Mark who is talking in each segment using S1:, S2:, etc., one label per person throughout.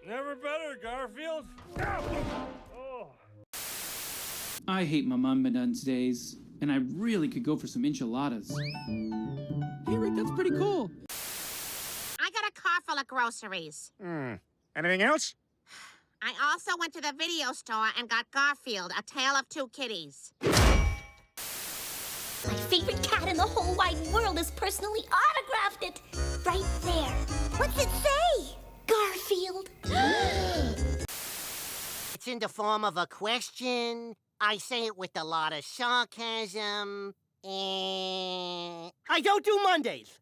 S1: Never better, Garfield. Oh.
S2: I hate my Mondays days, and I really could go for some enchiladas. Hey, Rick, that's pretty cool.
S3: I got a car full of groceries.
S4: Anything else?
S3: I also went to the video store and got Garfield, A Tale of Two Kitties.
S5: My favorite cat in the whole wide world has personally autographed it. Right there. What's it say? Garfield.
S3: It's in the form of a question. I say it with a lot of sarcasm. I don't do Mondays.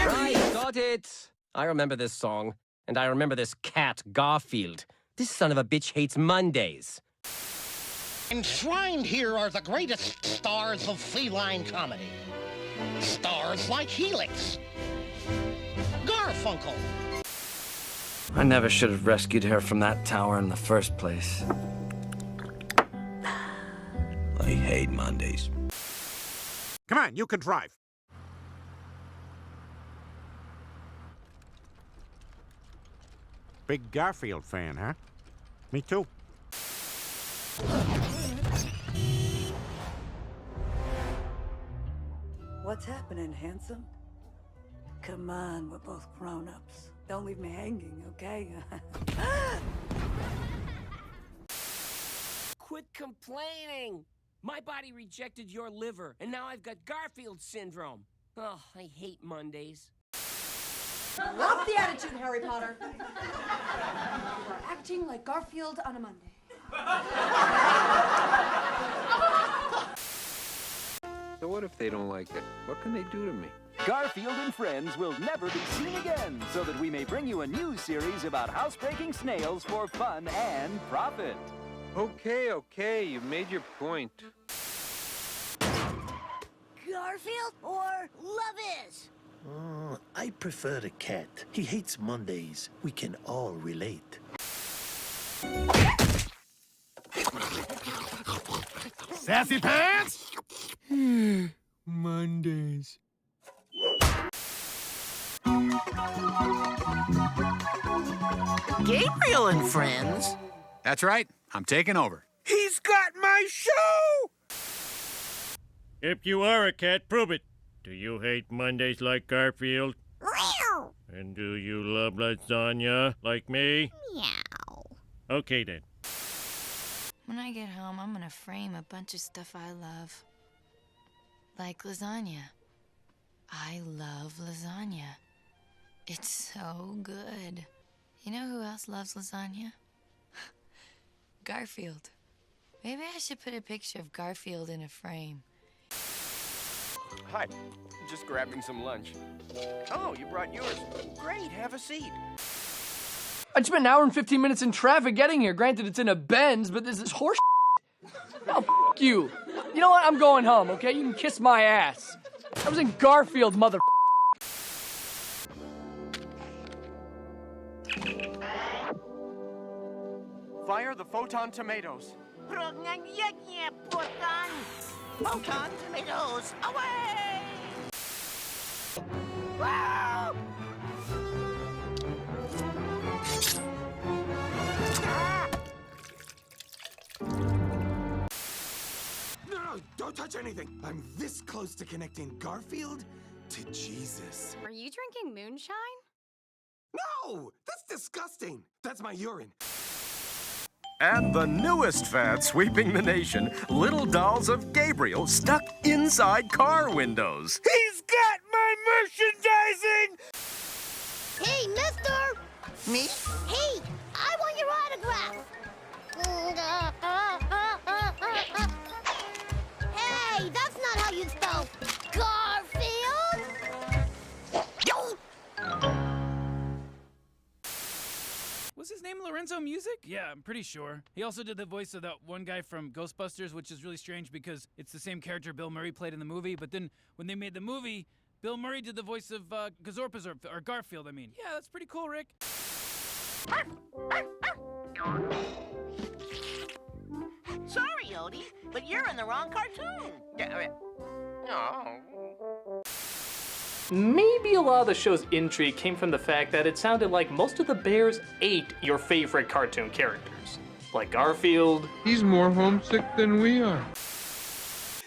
S6: Right, got it. I remember this song, and I remember this cat, Garfield. This son of a bitch hates Mondays.
S7: Enshrined here are the greatest stars of feline comedy. Stars like Helix, Garfunkel.
S8: I never should have rescued her from that tower in the first place.
S9: I hate Mondays.
S4: Come on, you can drive. Big Garfield fan, huh? Me too.
S10: What's happening, handsome? Come on, we're both grown-ups. Don't leave me hanging, okay?
S6: Quit complaining. My body rejected your liver, and now I've got Garfield syndrome. Oh, I hate Mondays.
S11: Love the attitude, Harry Potter. You are acting like Garfield on a Monday.
S12: So what if they don't like it? What can they do to me?
S13: Garfield and Friends will never be seen again, so that we may bring you a new series about housebreaking snails for fun and profit.
S12: Okay, you made your point.
S5: Garfield or Lovis?
S9: I prefer the cat. He hates Mondays. We can all relate.
S4: Sassy pants?
S1: Mondays.
S7: Gabriel and Friends?
S4: That's right. I'm taking over.
S7: He's got my show!
S1: If you are a cat, prove it. Do you hate Mondays like Garfield?
S5: Meow.
S1: And do you love lasagna like me?
S5: Meow.
S1: Okay, then.
S14: When I get home, I'm gonna frame a bunch of stuff I love. Like lasagna. I love lasagna. It's so good. You know who else loves lasagna? Garfield. Maybe I should put a picture of Garfield in a frame.
S6: Hi, just grabbing some lunch. Oh, you brought yours. Great, have a seat.
S15: I spent an hour and 15 minutes in traffic getting here. Granted, it's in a Benz, but this is horse. Oh, f you. You know what? I'm going home, okay? You can kiss my ass. I was in Garfield, mother.
S6: Fire the photon tomatoes.
S7: Photon tomatoes, away! Wow!
S9: No, don't touch anything. I'm this close to connecting Garfield to Jesus.
S11: Are you drinking moonshine?
S9: No, that's disgusting. That's my urine.
S16: And the newest fad sweeping the nation, little dolls of Gabriel stuck inside car windows.
S7: He's got my merchandising!
S5: Hey, mister!
S7: Me?
S5: Hey, I want your autograph! Hey, that's not how you spell Garfield!
S2: Was his name Lorenzo Music? Yeah, I'm pretty sure. He also did the voice of that one guy from Ghostbusters, which is really strange because it's the same character Bill Murray played in the movie. But then when they made the movie, Bill Murray did the voice of Gazorpazorp, or Garfield, I mean. Yeah, that's pretty cool, Rick.
S7: Sorry, Odie, but you're in the wrong cartoon.
S6: Oh.
S15: maybe a lot of the show's intrigue came from the fact that it sounded like most of the bears ate your favorite cartoon characters. Like Garfield.
S17: He's more homesick than we are.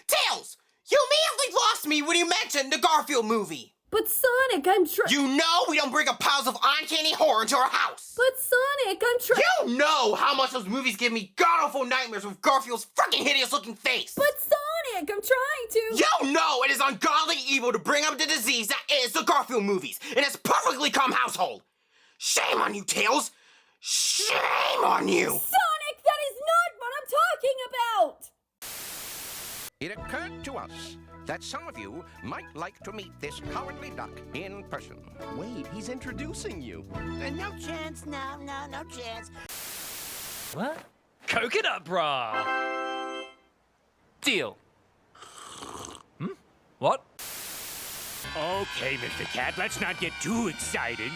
S18: Tails! You immediately lost me when you mentioned the Garfield movie!
S11: But Sonic, I'm trying.
S18: You know we don't bring up piles of uncanny horror into our house!
S11: But Sonic, I'm trying.
S18: You know how much those movies give me god-awful nightmares with Garfield's fucking hideous-looking face!
S11: But Sonic, I'm trying to.
S18: You know it is ungodly evil to bring up the disease that is the Garfield movies in its perfectly calm household! Shame on you, Tails! Shame on you!
S11: Sonic, that is not what I'm talking about!
S19: It occurred to us that some of you might like to meet this cowardly duck in person.
S18: Wait, he's introducing you.
S3: No chance, no chance.
S2: What? Coconut bra! Deal. What?
S1: Okay, Mr. Cat, let's not get too excited.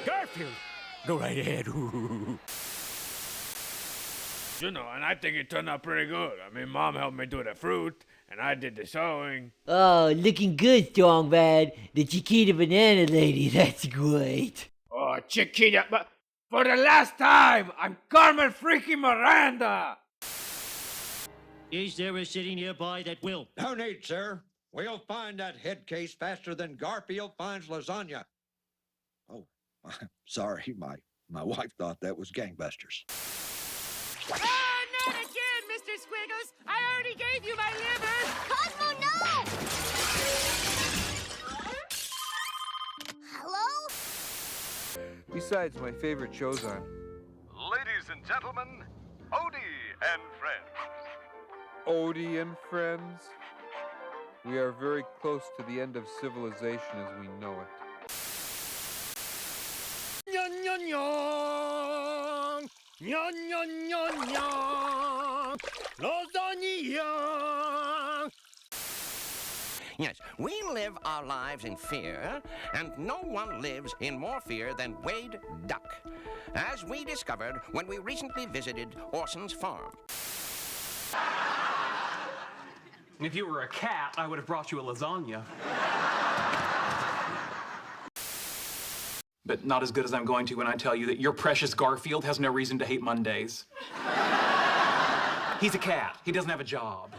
S1: Garfield, go right ahead.
S20: You know, and I think it turned out pretty good. I mean, Mom helped me do the fruit, and I did the sewing.
S21: Oh, looking good, Strong Bad. The Chiquita Banana Lady, that's great.
S20: Oh, Chiquita, but for the last time, I'm Carmen freaking Miranda!
S1: Is there a city nearby that will?
S22: No need, sir. We'll find that head case faster than Garfield finds lasagna. Oh, sorry, my wife thought that was gangbusters.
S23: Oh, not again, Mr. Squiggles! I already gave you my liver!
S5: Cosmo, no! Hello?
S17: Besides, my favorite show's on.
S24: Ladies and gentlemen, Odie and Friends.
S17: Odie and Friends. We are very close to the end of civilization as we know it.
S1: Nyon, nyon, nyon. Nyon, nyon, nyon, nyon. Lasagna.
S19: Yes, we live our lives in fear, and no one lives in more fear than Wade Duck, as we discovered when we recently visited Orson's farm.
S25: If you were a cat, I would have brought you a lasagna. But not as good as I'm going to when I tell you that your precious Garfield has no reason to hate Mondays. He's a cat. He doesn't have a job.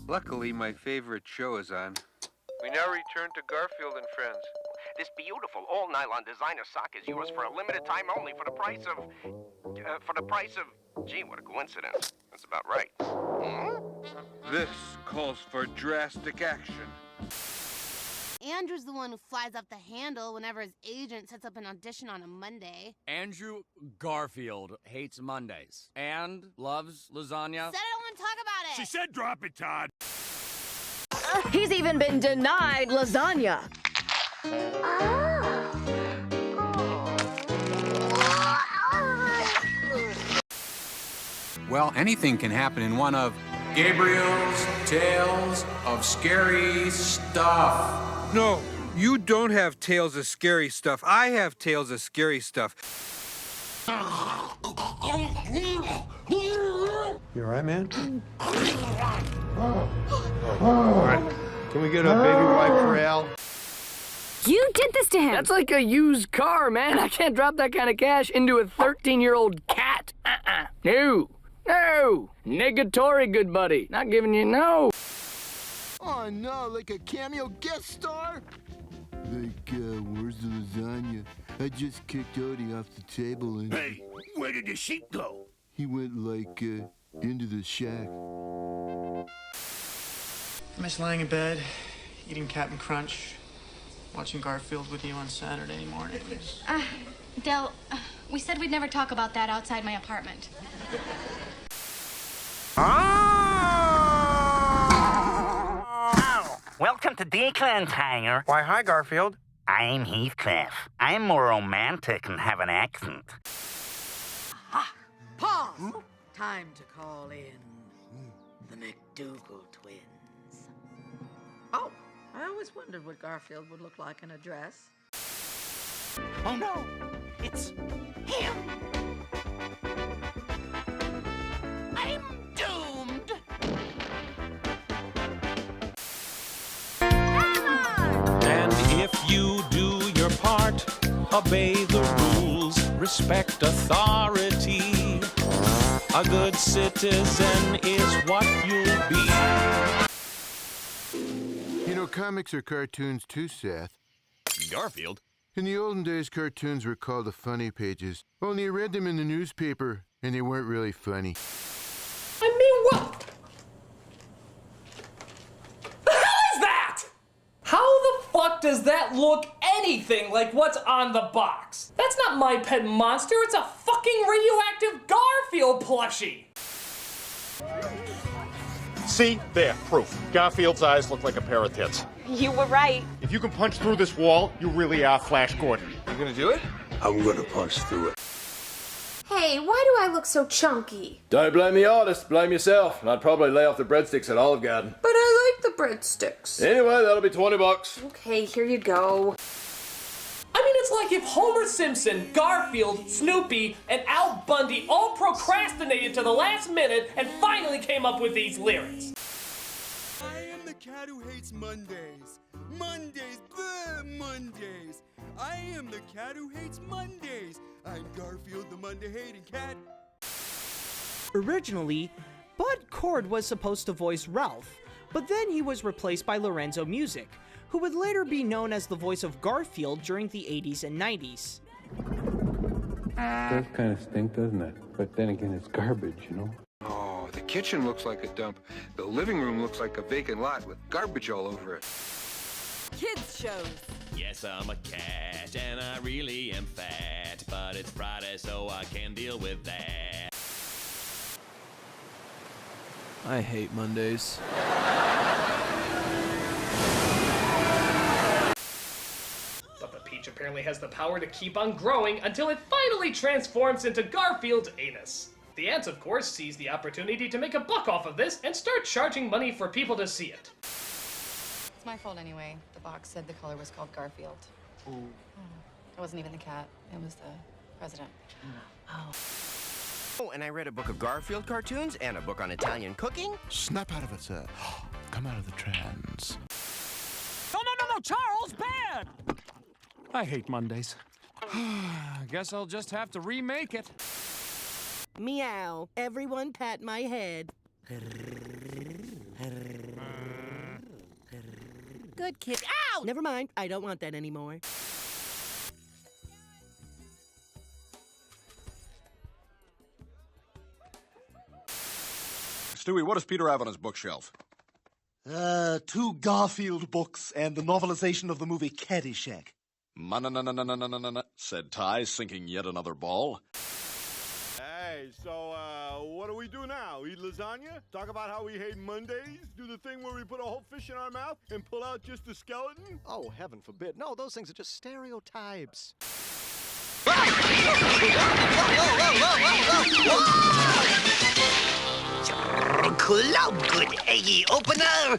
S17: Luckily, my favorite show is on. We now return to Garfield and Friends.
S19: This beautiful all-nylon designer sock is yours for a limited time only for the price of... Gee, what a coincidence. That's about right.
S17: This calls for drastic action.
S26: Andrew's the one who flies off the handle whenever his agent sets up an audition on a Monday.
S27: Andrew Garfield hates Mondays and loves lasagna.
S26: Said I don't want to talk about it.
S1: She said drop it, Todd.
S11: He's even been denied lasagna.
S4: Well, anything can happen in one of Gabriel's Tales of Scary Stuff.
S17: No, you don't have tales of scary stuff. I have tales of scary stuff.
S9: You alright, man? Alright. Can we get a baby wipe for Al?
S15: You did this to him. That's like a used car, man. I can't drop that kind of cash into a 13-year-old cat. No. No. Negatory, good buddy. Not giving you no.
S9: Oh no, like a cameo guest star? Like, where's the lasagna? I just kicked Odie off the table and...
S1: Hey, where did the sheep go?
S9: He went, like, into the shack.
S28: I'm just lying in bed, eating Captain Crunch, watching Garfield with you on Saturday mornings.
S26: Del, we said we'd never talk about that outside my apartment.
S29: Welcome to Declan's hangar.
S17: Why, hi, Garfield.
S29: I'm Heathcliff. I'm more romantic and have an accent.
S10: Pause! Time to call in the McDougal twins. Oh, I always wondered what Garfield would look like in a dress.
S18: Oh no, it's him! I'm doomed!
S2: Obey the rules, respect authority. A good citizen is what you'll be.
S9: You know, comics are cartoons too, Seth.
S3: Garfield?
S9: In the olden days, cartoons were called the funny pages. Only you read them in the newspaper, and they weren't really funny.
S15: I mean, what? The hell is that? How the fuck does that look anything like what's on the box? That's not my pet monster, it's a fucking radioactive Garfield plushie!
S3: See? There, proof. Garfield's eyes look like a pair of tits.
S6: You were right.
S3: If you can punch through this wall, you really are Flash Gordon.
S17: You gonna do it?
S3: I'm gonna punch through it.
S7: Hey, why do I look so chunky?
S8: Don't blame the artist, blame yourself. And I'd probably lay off the breadsticks at Olive Garden.
S7: But I like the breadsticks.
S8: Anyway, that'll be $20.
S7: Okay, here you go.
S15: I mean, it's like if Homer Simpson, Garfield, Snoopy, and Al Bundy all procrastinated to the last minute and finally came up with these lyrics.
S12: I am the cat who hates Mondays. Mondays, bleh, Mondays. I am the cat who hates Mondays. I'm Garfield the Monday-hating cat.
S13: Originally, Bud Cord was supposed to voice Ralph, but then he was replaced by Lorenzo Music, who would later be known as the voice of Garfield during the 80s and 90s.
S17: It does kind of stink, doesn't it? But then again, it's garbage, you know? Oh, the kitchen looks like a dump. The living room looks like a vacant lot with garbage all over it.
S7: Kids shows.
S14: Yes, I'm a cat, and I really am fat, but it's Friday, so I can deal with that.
S16: I hate Mondays.
S15: But the peach apparently has the power to keep on growing until it finally transforms into Garfield's anus. The ants, of course, seize the opportunity to make a buck off of this and start charging money for people to see it.
S30: It's my fault anyway. The box said the color was called Garfield.
S15: Ooh.
S30: It wasn't even the cat. It was the president.
S19: Oh, and I read a book of Garfield cartoons and a book on Italian cooking.
S31: Snap out of it, sir. Come out of the trance.
S27: No, Charles, bad! I hate Mondays. Guess I'll just have to remake it.
S19: Meow. Everyone pat my head. Good kid. Ow! Never mind. I don't want that anymore.
S24: Stewie, what does Peter have on his bookshelf?
S32: 2 Garfield books and the novelization of the movie Caddyshack.
S24: No, said Ty, sinking yet another ball.
S33: Hey, so, what do we do now? Eat lasagna? Talk about how we hate Mondays? Do the thing where we put a whole fish in our mouth and pull out just the skeleton?
S34: Oh, heaven forbid. No, those things are just stereotypes.
S35: Collab, good eggy opener.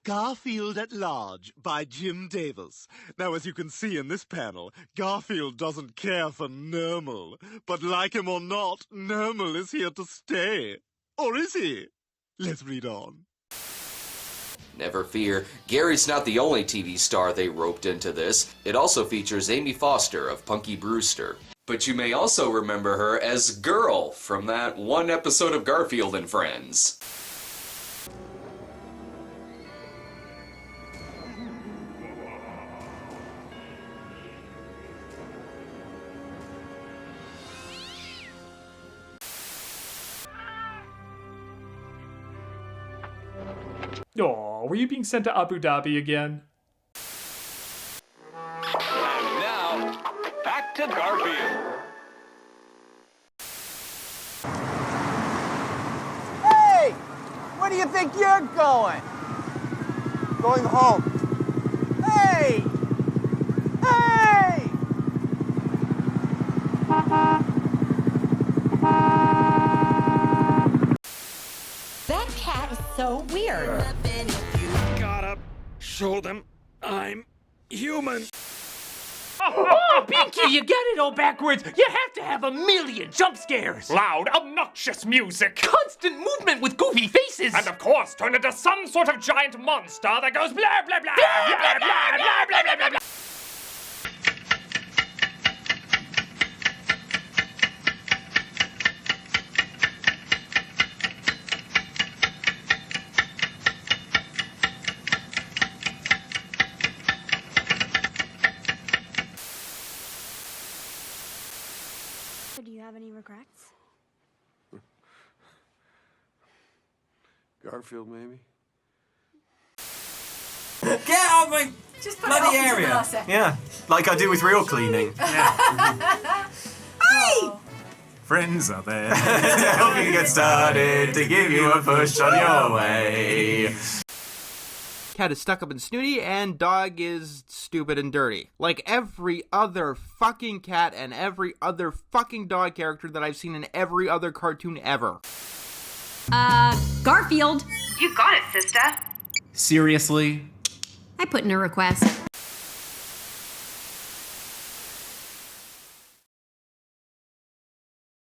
S32: Garfield at Large by Jim Davis. Now, as you can see in this panel, Garfield doesn't care for Nermal. But like him or not, Nermal is here to stay. Or is he? Let's read on.
S36: Never fear, Gary's not the only TV star they roped into this. It also features Amy Foster of Punky Brewster. But you may also remember her as Girl from that one episode of Garfield and Friends.
S37: Aw, were you being sent to Abu Dhabi again?
S24: And now, back to Garfield.
S38: Hey! Where do you think you're going? Going home. Hey! Hey!
S7: That cat is so weird.
S24: Gotta show them I'm human.
S1: Oh, Pinky, you got it all backwards. You have to have a million jump scares.
S37: Loud, obnoxious music.
S1: Constant movement with goofy faces.
S37: And of course, turn into some sort of giant monster that goes blah, blah, blah, blah, blah, blah, blah, blah, blah, blah, blah.
S2: Do you have any regrets?
S3: Garfield, maybe?
S4: Get out of my bloody area!
S38: Yeah, like I do with real cleaning.
S2: Hey!
S38: Friends are there to help you get started, to give you a push on your way.
S5: Cat is stuck up and snooty, and dog is stupid and dirty. Like every other fucking cat and every other fucking dog character that I've seen in every other cartoon ever. Garfield.
S6: You got it, sister.
S5: Seriously?
S6: I put in a request.